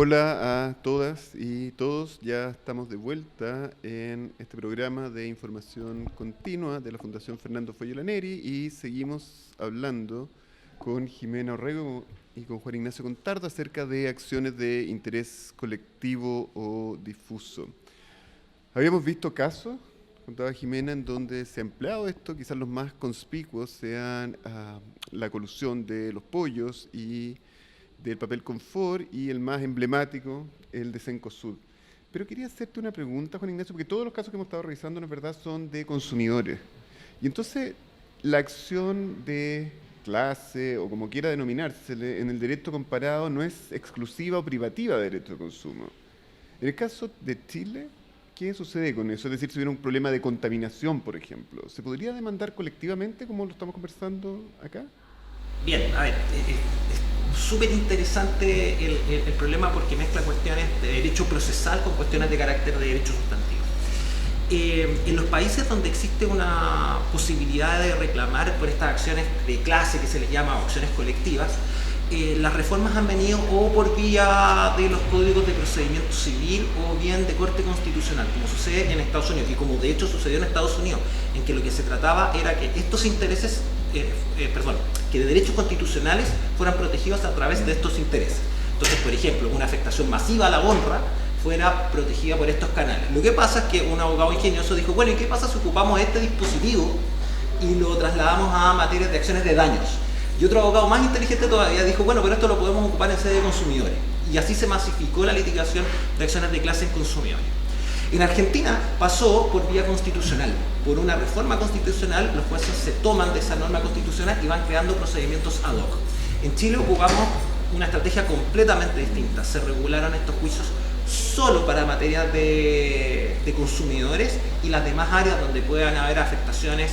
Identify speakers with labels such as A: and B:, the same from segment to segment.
A: Hola a todas y todos, ya estamos de vuelta en este programa de información continua de la Fundación Fernando Fuello Laneri y seguimos hablando con Jimena Orrego y con Juan Ignacio Contardo acerca de acciones de interés colectivo o difuso. Habíamos visto casos, contaba Jimena, en donde se ha empleado esto, quizás los más conspicuos sean la colusión de los pollos y del papel confort, y el más emblemático, el de Cencosud. Pero quería hacerte una pregunta, Juan Ignacio, porque todos los casos que hemos estado revisando, en verdad, son de consumidores. Y entonces, la acción de clase, o como quiera denominarse, en el derecho comparado no es exclusiva o privativa de derecho de consumo. En el caso de Chile, ¿qué sucede con eso? Es decir, si hubiera un problema de contaminación, por ejemplo, ¿se podría demandar colectivamente, como lo estamos conversando acá?
B: Bien, a ver, es súper interesante el problema porque mezcla cuestiones de derecho procesal con cuestiones de carácter de derecho sustantivo. En los países donde existe una posibilidad de reclamar por estas acciones de clase, que se les llama acciones colectivas, las reformas han venido o por vía de los códigos de procedimiento civil o bien de corte constitucional, como sucede en Estados Unidos, y como de hecho sucedió en Estados Unidos, en que lo que se trataba era que estos intereses, que de derechos constitucionales fueran protegidos a través de estos intereses. Entonces, por ejemplo, una afectación masiva a la honra fuera protegida por estos canales. Lo que pasa es que un abogado ingenioso dijo, bueno, ¿y qué pasa si ocupamos este dispositivo y lo trasladamos a materias de acciones de daños? Y otro abogado más inteligente todavía dijo, bueno, pero esto lo podemos ocupar en sede de consumidores. Y así se masificó la litigación de acciones de clase en consumidores. En Argentina pasó por vía constitucional. Por una reforma constitucional, los jueces se toman de esa norma constitucional y van creando procedimientos ad hoc. En Chile ocupamos una estrategia completamente distinta. Se regularon estos juicios solo para materias de consumidores y las demás áreas donde puedan haber afectaciones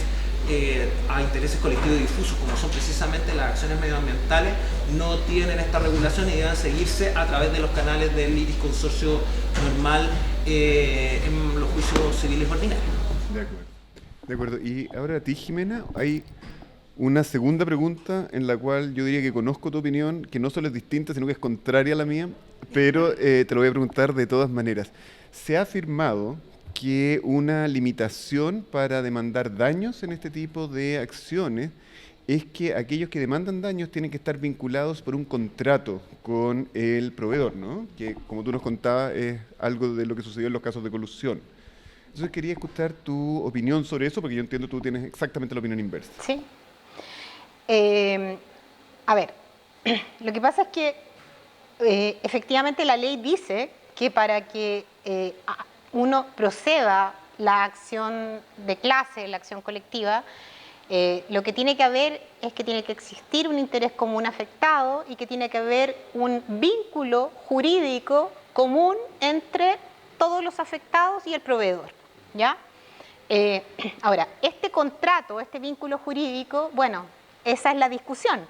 B: a intereses colectivos y difusos, como son precisamente las acciones medioambientales, no tienen esta regulación y deben seguirse a través de los canales del litis consorcio normal en los juicios civiles ordinarios.
A: De acuerdo. De acuerdo. Y ahora a ti, Jimena, hay una segunda pregunta en la cual yo diría que conozco tu opinión, que no solo es distinta, sino que es contraria a la mía, pero te lo voy a preguntar de todas maneras. Se ha afirmado que una limitación para demandar daños en este tipo de acciones es que aquellos que demandan daños tienen que estar vinculados por un contrato con el proveedor, ¿no? Que, como tú nos contabas, es algo de lo que sucedió en los casos de colusión. Entonces quería escuchar tu opinión sobre eso, porque yo entiendo que tú tienes exactamente la opinión inversa.
C: Sí. A ver, lo que pasa es que efectivamente la ley dice que para que uno proceda la acción de clase, la acción colectiva, lo que tiene que haber es que tiene que existir un interés común afectado y que tiene que haber un vínculo jurídico común entre todos los afectados y el proveedor, ¿ya? Ahora, este contrato, este vínculo jurídico, bueno, esa es la discusión.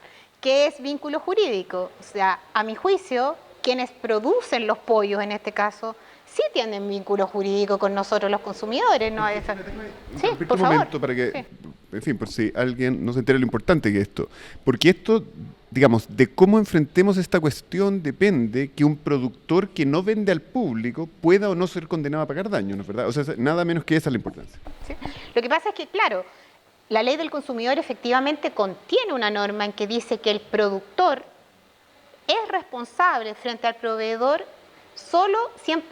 C: ¿Qué es vínculo jurídico? O sea, a mi juicio, quienes producen los pollos en este caso, sí tienen vínculo jurídico con nosotros los consumidores, ¿no? Sí, por
A: un momento
C: favor.
A: para que,
C: Sí.
A: en fin, por si alguien no se entera lo importante que es esto. Porque esto, digamos, de cómo enfrentemos esta cuestión depende que un productor que no vende al público pueda o no ser condenado a pagar daño, ¿no es verdad? O sea, nada menos que esa es la importancia.
C: ¿Sí? Lo que pasa es que, claro, la ley del consumidor efectivamente contiene una norma en que dice que el productor es responsable frente al proveedor solo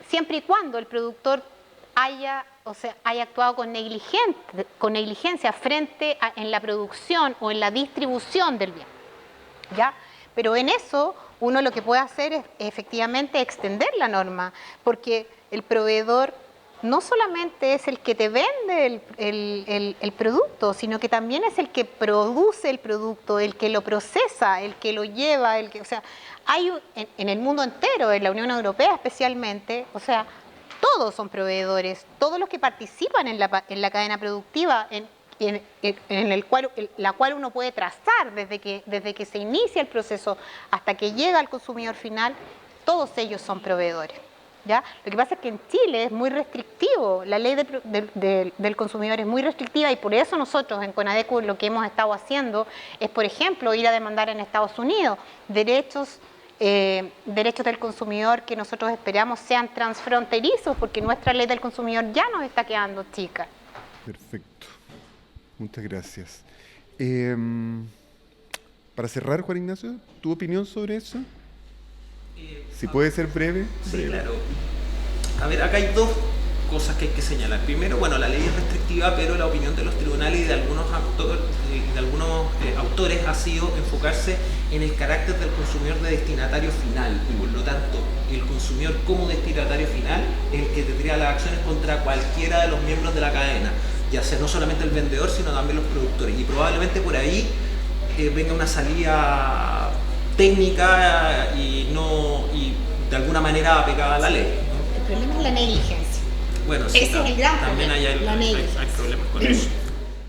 C: siempre y cuando el productor haya actuado con negligencia en la producción o en la distribución del bien, ¿ya? Pero en eso uno lo que puede hacer es efectivamente extender la norma, porque el proveedor no solamente es el que te vende el producto, sino que también es el que produce el producto, el que lo procesa, el que lo lleva, o sea, en el mundo entero, en la Unión Europea especialmente, o sea, todos son proveedores, todos los que participan en la cadena productiva, la cual uno puede trazar desde que se inicia el proceso hasta que llega al consumidor final, todos ellos son proveedores, ¿ya? Lo que pasa es que en Chile es muy restrictivo, la ley del consumidor es muy restrictiva y por eso nosotros en CONADECU lo que hemos estado haciendo es, por ejemplo, ir a demandar en Estados Unidos derechos derechos del consumidor que nosotros esperamos sean transfronterizos, porque nuestra ley del consumidor ya nos está quedando chica.
A: Perfecto. Muchas gracias. Para cerrar, Juan Ignacio, ¿tu opinión sobre eso? Si puede ser breve.
B: Sí,
A: breve.
B: claro. A ver, acá hay dos cosas que hay que señalar. Primero, bueno, la ley es restrictiva, pero la opinión de los tribunales y de algunos autores ha sido enfocarse en el carácter del consumidor de destinatario final. Y por lo tanto, el consumidor como destinatario final es el que tendría las acciones contra cualquiera de los miembros de la cadena, ya sea no solamente el vendedor, sino también los productores. Y probablemente por ahí venga una salida técnica y de alguna manera apegada a la ley.
C: El problema es la negligencia.
B: Bueno, sí,
C: ese es el gran
B: también
C: problema,
B: hay problemas con eso.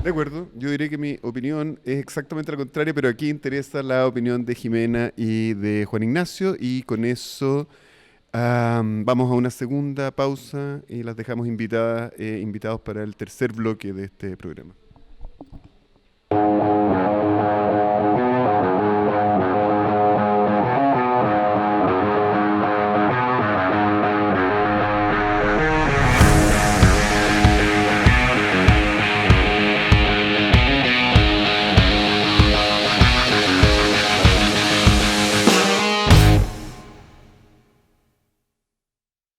A: De acuerdo, yo diré que mi opinión es exactamente la contraria, pero aquí interesa la opinión de Jimena y de Juan Ignacio, y con eso vamos a una segunda pausa y las dejamos invitados para el tercer bloque de este programa.